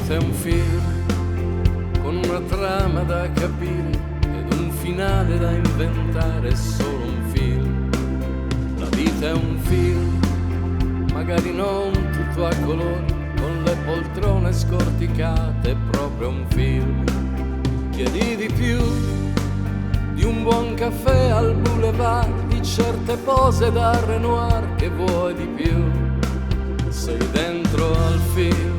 vita è un film con una trama da capire ed un finale da inventare, è solo un film. La vita è un film, magari non tutto a colori, con le poltrone scorticate, è proprio un film. Chiedi di più, di un buon caffè al boulevard, di certe pose da Renoir, che vuoi di più? Sei dentro al film,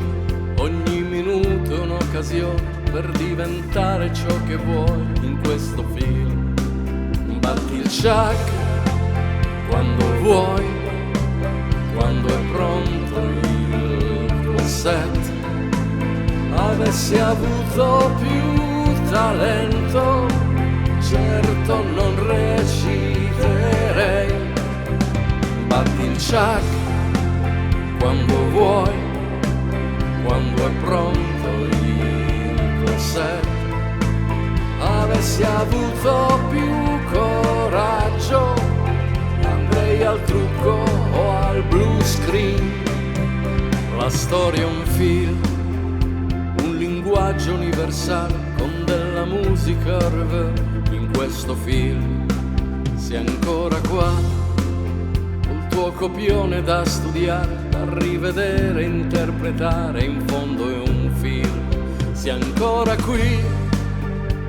ogni minuto è un'occasione per diventare ciò che vuoi in questo film. Batti il ciak quando vuoi, quando è pronto il tuo set. Avessi avuto più talento, certo non reciterei. Batti il ciak quando vuoi, quando è pronto il tuo set. Avessi avuto più coraggio, andrei al trucco o al blue screen. La storia è un film, un linguaggio universale con della musica reverb. In questo film sei ancora qua, col tuo copione da studiare, da rivedere, interpretare, in fondo è un film. Sei ancora qui,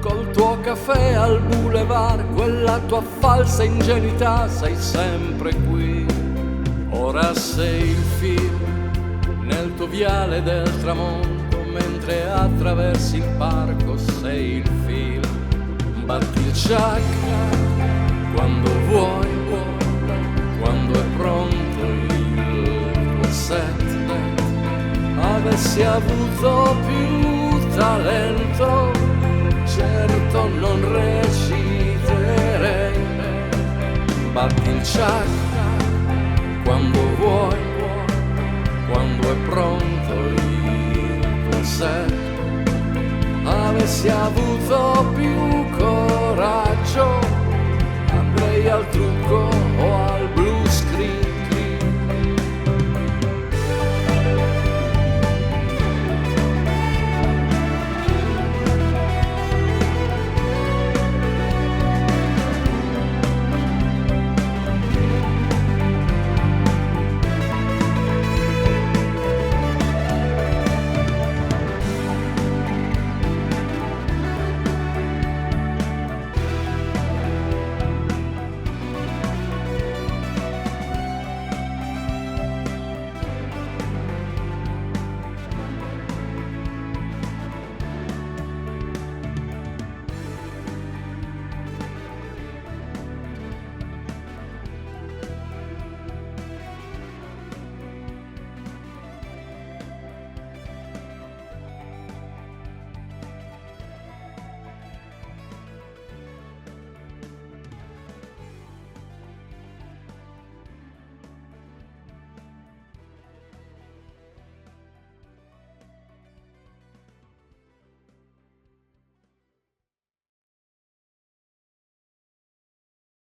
col tuo caffè al boulevard, quella tua falsa ingenuità, sei sempre qui. Ora sei il film nel tuo viale del tramonto, mentre attraversi il parco sei il film. Batti il ciak quando vuoi, quando è pronto il tuo set. Avessi avuto più talento, certo non reciterei. Batti il ciak quando vuoi, quando è pronto il tuo set. Avessi avuto più